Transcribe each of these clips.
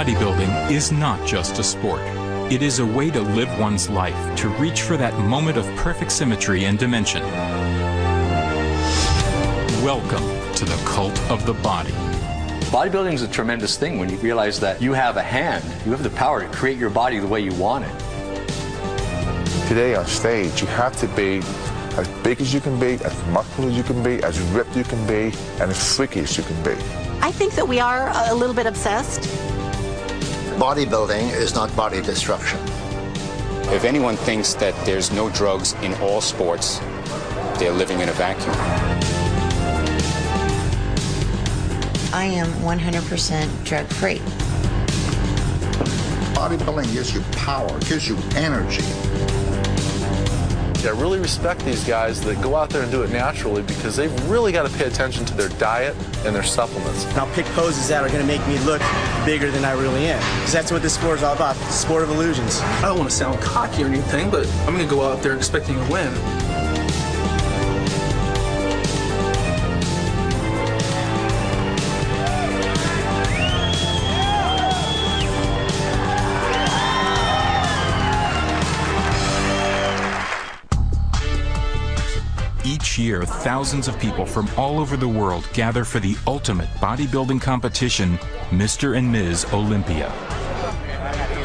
Bodybuilding is not just a sport. It is a way to live one's life, to reach for that moment of perfect symmetry and dimension. Welcome to the cult of the body. Bodybuilding is a tremendous thing when you realize that you have a hand, you have the power to create your body the way you want it. Today on stage, you have to be as big as you can be, as muscular as you can be, as ripped you can be, and as freaky as you can be. I think that we are a little bit obsessed. Bodybuilding is not body destruction. If anyone thinks that there's no drugs in all sports, they're living in a vacuum. I am 100% drug-free. Bodybuilding gives you power, gives you energy. I really respect these guys that go out there and do it naturally because they've really got to pay attention to their diet and their supplements. And I'll pick poses that are going to make me look bigger than I really am. Because that's what this sport is all about, the sport of illusions. I don't want to sound cocky or anything, but I'm going to go out there expecting to win. Each year, thousands of people from all over the world gather for the ultimate bodybuilding competition, Mr. and Ms. Olympia.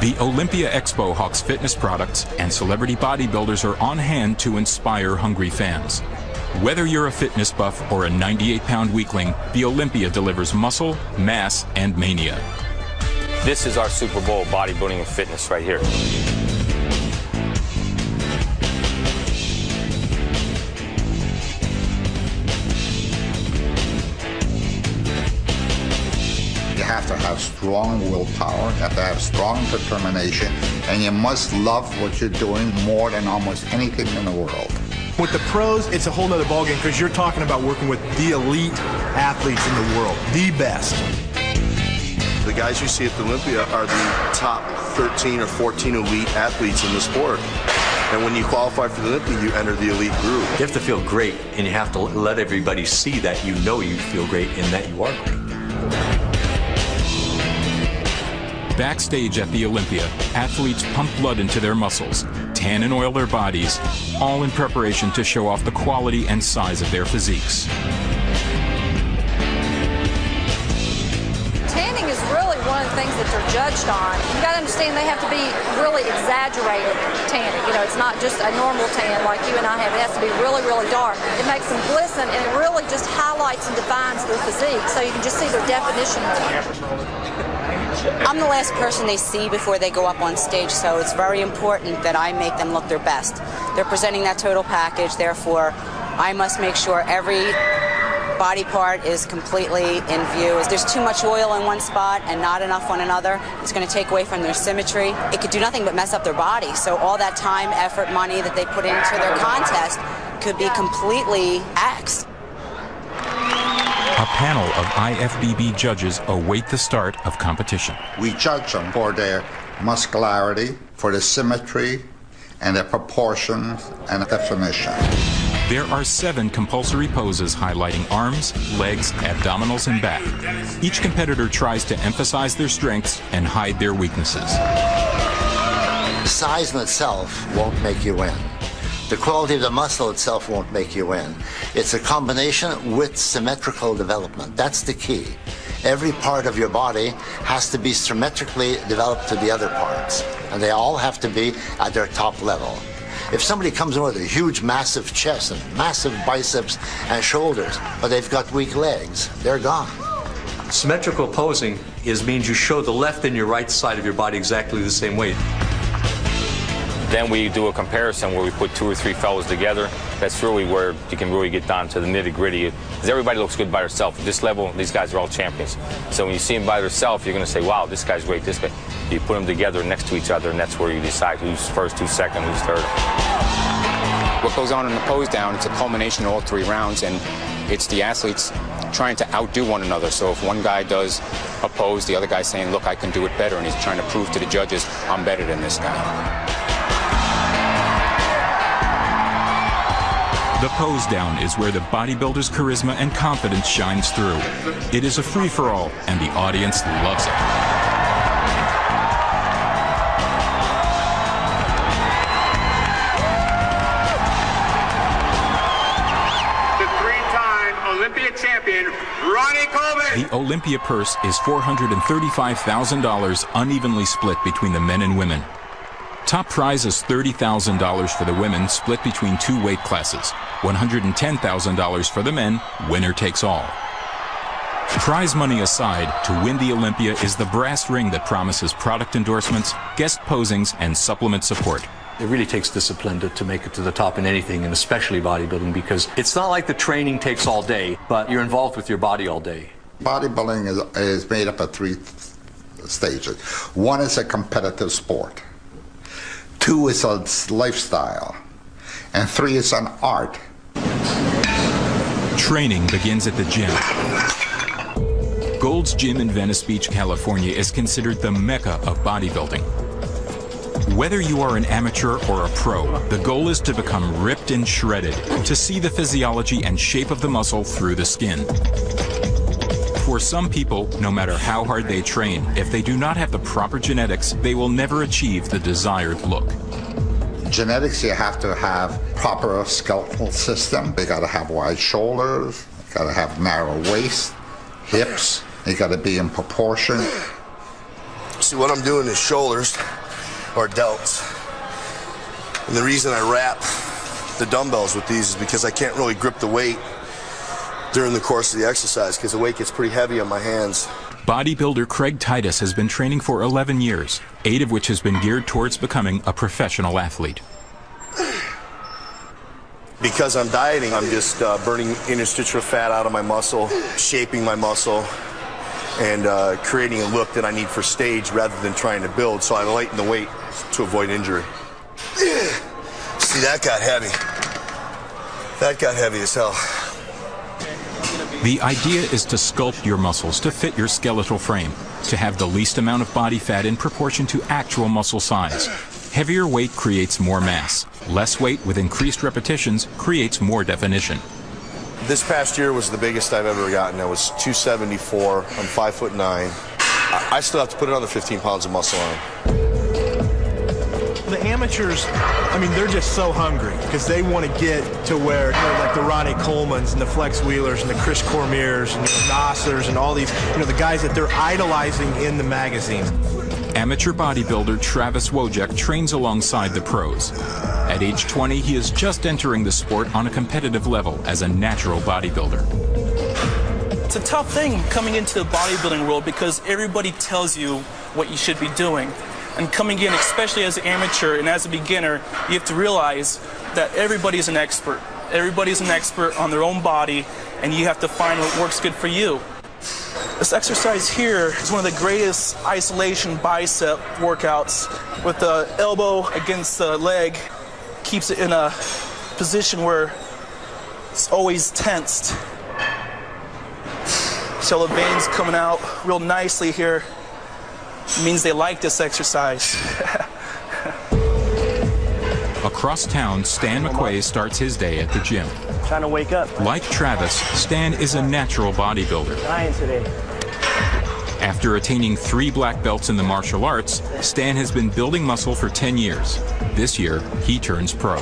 The Olympia Expo hawks fitness products, and celebrity bodybuilders are on hand to inspire hungry fans. Whether you're a fitness buff or a 98-pound weakling, the Olympia delivers muscle, mass, and mania. This is our Super Bowl bodybuilding and fitness right here. You have to have strong willpower, you have to have strong determination, and you must love what you're doing more than almost anything in the world. With the pros, it's a whole nother ballgame because you're talking about working with the elite athletes in the world, the best. The guys you see at the Olympia are the top 13 or 14 elite athletes in the sport. And when you qualify for the Olympia, you enter the elite group. You have to feel great, and you have to let everybody see that you know you feel great and that you are great. Backstage at the Olympia, athletes pump blood into their muscles, tan and oil their bodies, all in preparation to show off the quality and size of their physiques. Tanning is really one of the things that they're judged on. You got to understand they have to be really exaggerated tanning. You know, it's not just a normal tan like you and I have. It has to be really, really dark. It makes them glisten, and it really just highlights and defines their physique, so you can just see their definition more. I'm the last person they see before they go up on stage, so it's very important that I make them look their best. They're presenting that total package, therefore I must make sure every body part is completely in view. If there's too much oil in one spot and not enough on another, it's going to take away from their symmetry. It could do nothing but mess up their body, so all that time, effort, money that they put into their contest could be completely axed. A panel of IFBB judges await the start of competition. We judge them for their muscularity, for the symmetry, and their proportions and definition. There are 7 compulsory poses highlighting arms, legs, abdominals, and back. Each competitor tries to emphasize their strengths and hide their weaknesses. Size in itself won't make you win. The quality of the muscle itself won't make you win. It's a combination with symmetrical development. That's the key. Every part of your body has to be symmetrically developed to the other parts, and they all have to be at their top level. If somebody comes in with a huge, massive chest and massive biceps and shoulders, but they've got weak legs, they're gone. Symmetrical posing means you show the left and your right side of your body exactly the same way. Then we do a comparison where we put 2 or 3 fellows together. That's really where you can really get down to the nitty-gritty. Because everybody looks good by themselves. At this level, these guys are all champions. So when you see them by themselves, you're going to say, wow, this guy's great, this guy. You put them together next to each other, and that's where you decide who's first, who's second, who's third. What goes on in the pose down, it's a culmination of all 3 rounds, and it's the athletes trying to outdo one another. So if one guy does a pose, the other guy's saying, look, I can do it better, and he's trying to prove to the judges, I'm better than this guy. The pose down is where the bodybuilder's charisma and confidence shines through. It is a free-for-all, and the audience loves it. The Olympia purse is $435,000 unevenly split between the men and women. Top prize is $30,000 for the women, split between 2 weight classes. $110,000 for the men, winner takes all. Prize money aside, to win the Olympia is the brass ring that promises product endorsements, guest posings, and supplement support. It really takes discipline to make it to the top in anything, and especially bodybuilding, because it's not like the training takes all day, but you're involved with your body all day. Bodybuilding is made up of 3 stages. 1 is a competitive sport. 2 is a lifestyle. And 3 is an art. Training begins at the gym. Gold's Gym in Venice Beach, California is considered the mecca of bodybuilding. Whether you are an amateur or a pro, the goal is to become ripped and shredded, to see the physiology and shape of the muscle through the skin. For some people, no matter how hard they train, if they do not have the proper genetics, they will never achieve the desired look. Genetics, you have to have proper skeletal system. You got to have wide shoulders, you got to have narrow waist, hips, you got to be in proportion. See, what I'm doing is shoulders or delts. And the reason I wrap the dumbbells with these is because I can't really grip the weight during the course of the exercise because the weight gets pretty heavy on my hands. Bodybuilder Craig Titus has been training for 11 years, 8 of which has been geared towards becoming a professional athlete. Because I'm dieting, I'm just burning interstitial fat out of my muscle, shaping my muscle, and creating a look that I need for stage rather than trying to build, so I lighten the weight to avoid injury. See, that got heavy. That got heavy as hell. The idea is to sculpt your muscles to fit your skeletal frame, to have the least amount of body fat in proportion to actual muscle size. Heavier weight creates more mass. Less weight with increased repetitions creates more definition. This past year was the biggest I've ever gotten. I was 274. I'm 5'9". I still have to put another 15 pounds of muscle on. The amateurs, I mean, they're just so hungry because they want to get to where, like the Ronnie Colemans and the Flex Wheelers and the Chris Cormiers and the Nassers and all these, the guys that they're idolizing in the magazines. Amateur bodybuilder Travis Wojek trains alongside the pros. At age 20, he is just entering the sport on a competitive level as a natural bodybuilder. It's a tough thing coming into the bodybuilding world because everybody tells you what you should be doing. And coming in, especially as an amateur and as a beginner, you have to realize that everybody's an expert. Everybody's an expert on their own body, and you have to find what works good for you. This exercise here is one of the greatest isolation bicep workouts. With the elbow against the leg, keeps it in a position where it's always tensed. So the veins coming out real nicely here. It means they like this exercise. Across town, Stan McQuay starts his day at the gym. Trying to wake up. Like Travis, Stan is a natural bodybuilder. Dying today. After attaining 3 black belts in the martial arts, Stan has been building muscle for 10 years. This year, he turns pro.